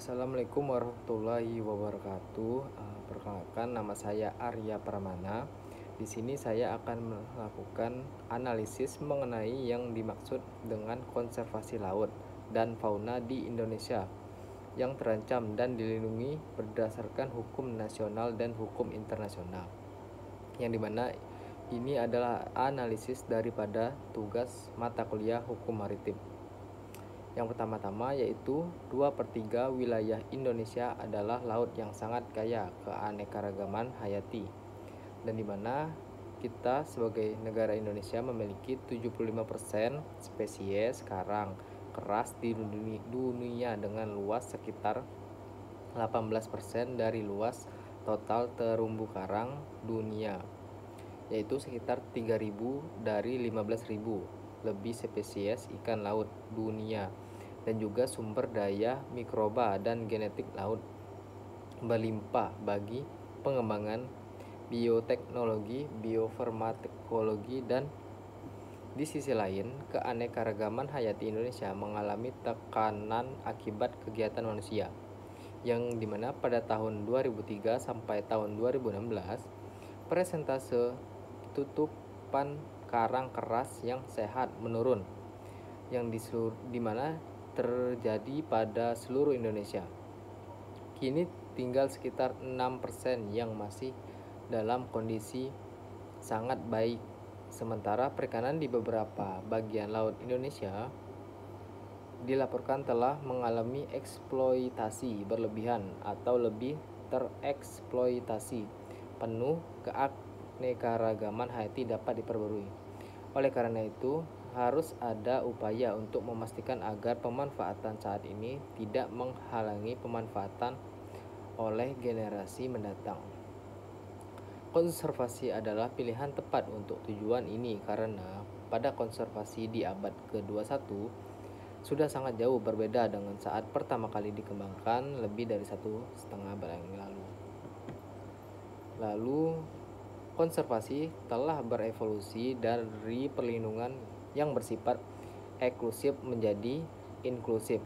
Assalamualaikum warahmatullahi wabarakatuh. Perkenalkan, nama saya Arya Pramana. Di sini saya akan melakukan analisis mengenai yang dimaksud dengan konservasi laut dan fauna di Indonesia yang terancam dan dilindungi berdasarkan hukum nasional dan hukum internasional. Yang dimana ini adalah analisis daripada tugas mata kuliah hukum maritim. Yang pertama-tama yaitu 2/3 wilayah Indonesia adalah laut yang sangat kaya keanekaragaman hayati, dan dimana kita sebagai negara Indonesia memiliki 75% spesies karang keras di dunia dengan luas sekitar 18% dari luas total terumbu karang dunia, yaitu sekitar 3.000 dari 15.000 lebih spesies ikan laut dunia, dan juga sumber daya mikroba dan genetik laut berlimpah bagi pengembangan bioteknologi, biofarmakologi, dan di sisi lain, keanekaragaman hayati Indonesia mengalami tekanan akibat kegiatan manusia, yang dimana pada tahun 2003 sampai tahun 2016 persentase tutupan karang keras yang sehat menurun, yang dimana terjadi pada seluruh Indonesia. Kini tinggal sekitar 6% yang masih dalam kondisi sangat baik, sementara perikanan di beberapa bagian laut Indonesia dilaporkan telah mengalami eksploitasi berlebihan atau lebih tereksploitasi penuh. Keanekaragaman hayati dapat diperbarui. Oleh karena itu, harus ada upaya untuk memastikan agar pemanfaatan saat ini tidak menghalangi pemanfaatan oleh generasi mendatang. Konservasi adalah pilihan tepat untuk tujuan ini karena pada konservasi di abad ke-21 sudah sangat jauh berbeda dengan saat pertama kali dikembangkan lebih dari 1,5 abad yang lalu. Konservasi telah berevolusi dari perlindungan yang bersifat eksklusif menjadi inklusif,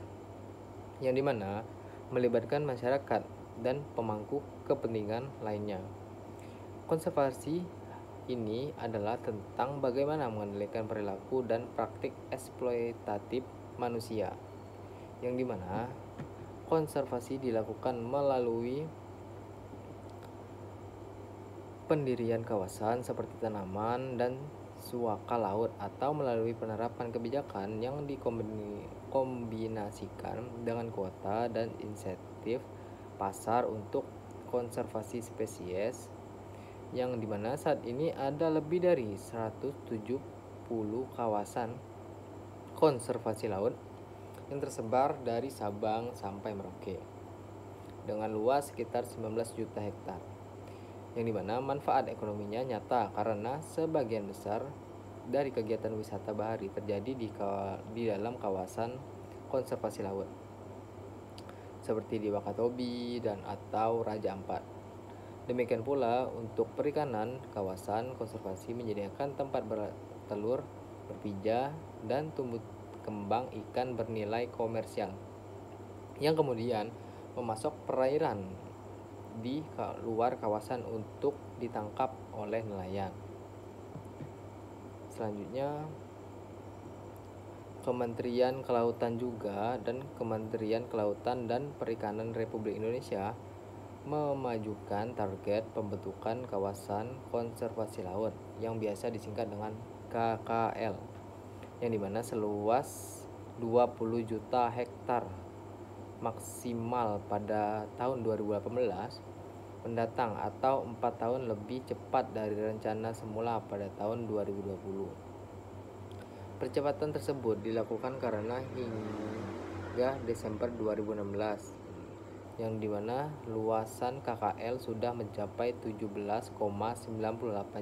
yang dimana melibatkan masyarakat dan pemangku kepentingan lainnya. Konservasi ini adalah tentang bagaimana mengendalikan perilaku dan praktik eksploitatif manusia, yang dimana konservasi dilakukan melalui pendirian kawasan seperti tanaman dan suaka laut, atau melalui penerapan kebijakan yang dikombinasikan dengan kuota dan insentif pasar untuk konservasi spesies, yang dimana saat ini ada lebih dari 170 kawasan konservasi laut yang tersebar dari Sabang sampai Merauke dengan luas sekitar 19 juta hektar, yang dimana manfaat ekonominya nyata karena sebagian besar dari kegiatan wisata bahari terjadi di dalam kawasan konservasi laut seperti di Wakatobi dan atau Raja Ampat. Demikian pula untuk perikanan, kawasan konservasi menyediakan tempat bertelur, berpijah, dan tumbuh kembang ikan bernilai komersial yang kemudian memasok perairan di luar kawasan untuk ditangkap oleh nelayan. Selanjutnya, Kementerian Kelautan juga dan Kementerian Kelautan dan Perikanan Republik Indonesia memajukan target pembentukan kawasan konservasi laut yang biasa disingkat dengan KKL, yang dimana seluas 20 juta hektar maksimal pada tahun 2018 mendatang, atau 4 tahun lebih cepat dari rencana semula pada tahun 2020. Percepatan tersebut dilakukan karena hingga Desember 2016 yang dimana luasan KKL sudah mencapai 17,98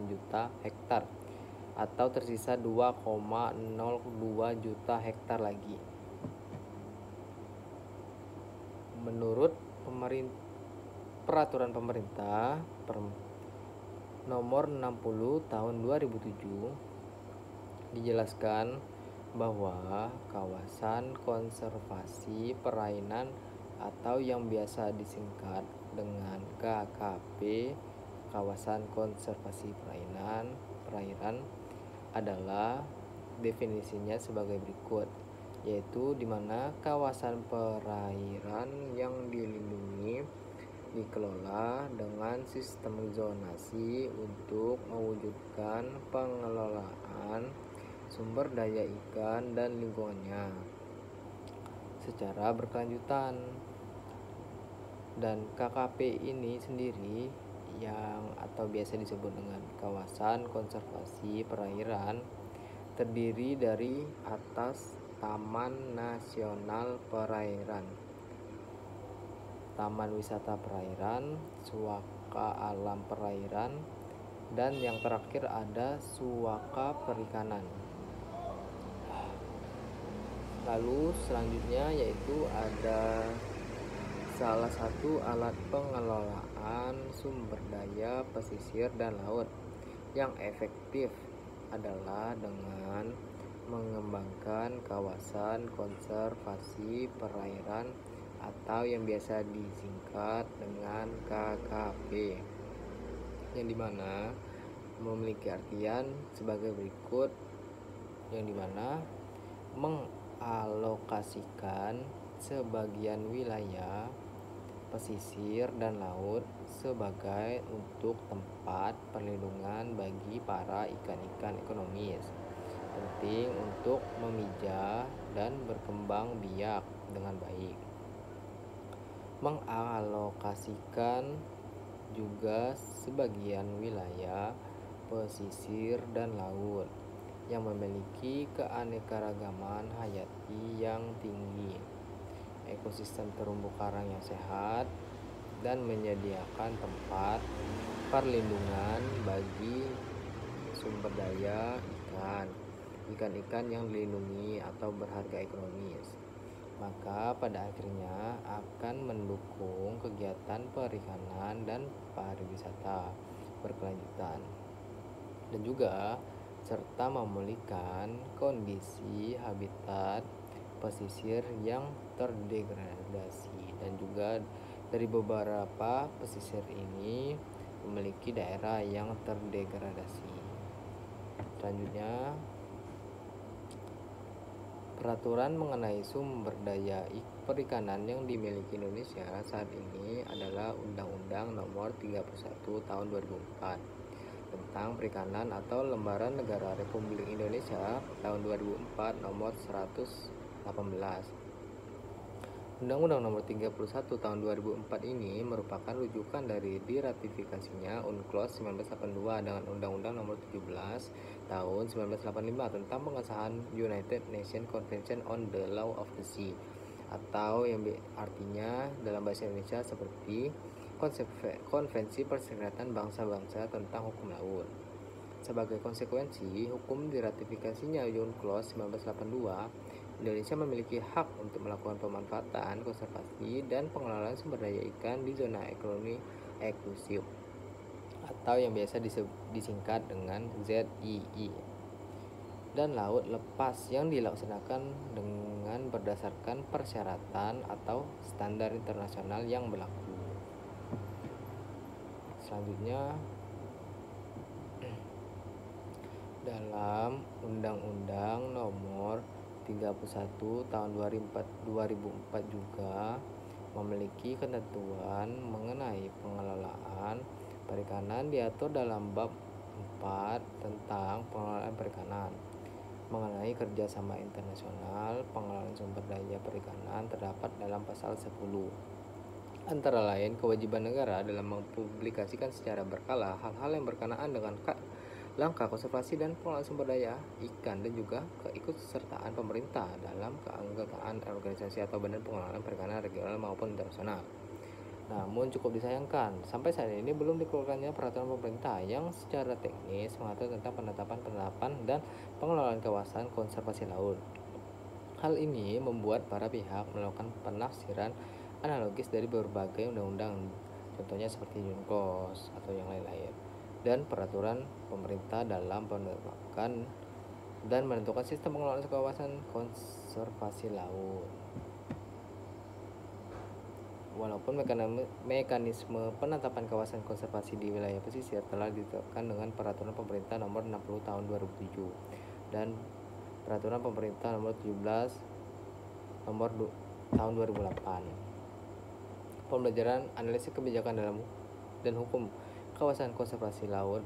juta hektar atau tersisa 2,02 juta hektar lagi. Menurut peraturan pemerintah nomor 60 tahun 2007 dijelaskan bahwa kawasan konservasi perairan atau yang biasa disingkat dengan KKP, Kawasan Konservasi Perairan adalah definisinya sebagai berikut, yaitu di mana kawasan perairan yang dilindungi dikelola dengan sistem zonasi untuk mewujudkan pengelolaan sumber daya ikan dan lingkungannya secara berkelanjutan. Dan KKP ini sendiri yang atau biasa disebut dengan kawasan konservasi perairan terdiri dari atas Taman Nasional Perairan, Taman Wisata Perairan, Suaka Alam Perairan, dan yang terakhir ada Suaka Perikanan. Lalu selanjutnya yaitu ada salah satu alat pengelolaan sumber daya pesisir dan laut yang efektif adalah dengan mengembangkan kawasan konservasi perairan atau yang biasa disingkat dengan KKP, yang dimana memiliki artian sebagai berikut, yang dimana mengalokasikan sebagian wilayah pesisir dan laut sebagai untuk tempat perlindungan bagi para ikan-ikan ekonomis penting untuk memijah dan berkembang biak dengan baik. Mengalokasikan juga sebagian wilayah pesisir dan laut yang memiliki keanekaragaman hayati yang tinggi, ekosistem terumbu karang yang sehat, dan menyediakan tempat perlindungan bagi sumber daya ikan-ikan yang dilindungi atau berharga ekonomis, maka pada akhirnya akan mendukung kegiatan perikanan dan pariwisata berkelanjutan, dan juga serta memulihkan kondisi habitat pesisir yang terdegradasi. Dan juga dari beberapa pesisir ini memiliki daerah yang terdegradasi. Selanjutnya, peraturan mengenai sumber daya perikanan yang dimiliki Indonesia saat ini adalah Undang-Undang Nomor 31 Tahun 2004 tentang Perikanan atau Lembaran Negara Republik Indonesia tahun 2004 Nomor 118. Undang-Undang Nomor 31 Tahun 2004 ini merupakan rujukan dari diratifikasinya UNCLOS 1982 dengan Undang-Undang Nomor 17 Tahun 1985 tentang pengesahan United Nations Convention on the Law of the Sea, atau yang artinya dalam bahasa Indonesia seperti Konvensi Perserikatan Bangsa-Bangsa tentang Hukum Laut. Sebagai konsekuensi hukum diratifikasinya UNCLOS 1982, Indonesia memiliki hak untuk melakukan pemanfaatan, konservasi, dan pengelolaan sumber daya ikan di zona ekonomi eksklusif atau yang biasa disingkat dengan ZII, dan laut lepas yang dilaksanakan dengan berdasarkan persyaratan atau standar internasional yang berlaku. Selanjutnya, dalam Undang-Undang Nomor 31 Tahun 2004 juga memiliki ketentuan mengenai pengelolaan perikanan, diatur dalam bab 4 tentang pengelolaan perikanan. Mengenai kerjasama internasional pengelolaan sumber daya perikanan terdapat dalam pasal 10. Antara lain, kewajiban negara dalam mempublikasikan secara berkala hal-hal yang berkenaan dengan langkah konservasi dan pengelolaan sumber daya ikan, dan juga keikutsertaan pemerintah dalam keanggotaan organisasi atau badan pengelolaan perikanan regional maupun internasional. Namun cukup disayangkan, sampai saat ini belum dikeluarkannya peraturan pemerintah yang secara teknis mengatur tentang penetapan dan pengelolaan kawasan konservasi laut. Hal ini membuat para pihak melakukan penafsiran analogis dari berbagai undang-undang, contohnya seperti UNCLOS atau yang lain-lain, dan peraturan pemerintah dalam penetapan dan menentukan sistem pengelolaan kawasan konservasi laut. Walaupun mekanisme penetapan kawasan konservasi di wilayah pesisir telah ditetapkan dengan Peraturan Pemerintah Nomor 60 Tahun 2007 dan Peraturan Pemerintah Nomor 17 Tahun 2008. Pembelajaran analisis kebijakan dalam dan hukum kawasan konservasi laut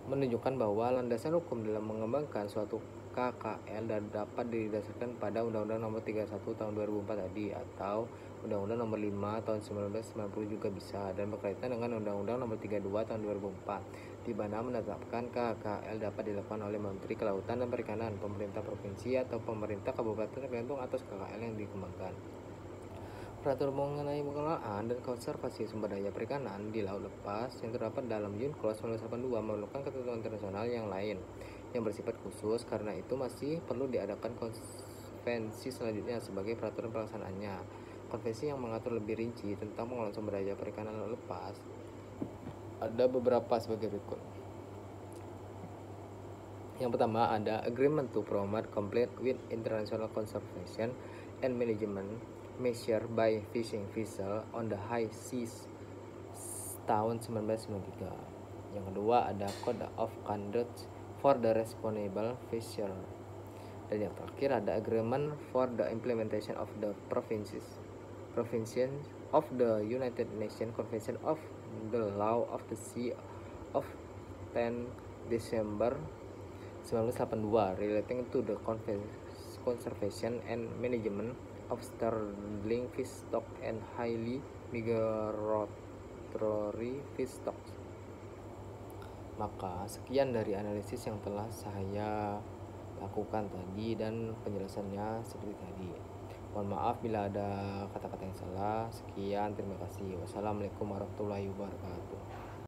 menunjukkan bahwa landasan hukum dalam mengembangkan suatu KKL dapat didasarkan pada Undang-Undang Nomor 31 Tahun 2004 tadi atau Undang-Undang Nomor 5 Tahun 1990 juga bisa, dan berkaitan dengan Undang-Undang Nomor 32 Tahun 2004 di mana menetapkan KKL dapat dilakukan oleh Menteri Kelautan dan Perikanan, pemerintah provinsi atau pemerintah kabupaten tergantung atas KKL yang dikembangkan. Peraturan mengenai pengelolaan dan konservasi sumber daya perikanan di laut lepas yang terdapat dalam UNCLOS 1982 memerlukan ketentuan internasional yang lain yang bersifat khusus. Karena itu masih perlu diadakan konvensi selanjutnya sebagai peraturan pelaksanaannya. Konvensi yang mengatur lebih rinci tentang pengelolaan sumber daya perikanan laut lepas ada beberapa sebagai berikut. Yang pertama ada Agreement to Promote Compliance with International Conservation and Management Measure by Fishing Vessel on the High Seas tahun 1993. Yang kedua ada Code of Conduct for the Responsible Fisher. Dan yang terakhir ada Agreement for the Implementation of the Provisions of the United Nations Convention of the Law of the Sea of 10 December 1982 relating to the conservation and management of starling fish stock and highly migratory fish stocks. Maka sekian dari analisis yang telah saya lakukan tadi dan penjelasannya seperti tadi. Mohon maaf bila ada kata-kata yang salah. Sekian, terima kasih. Wassalamualaikum warahmatullahi wabarakatuh.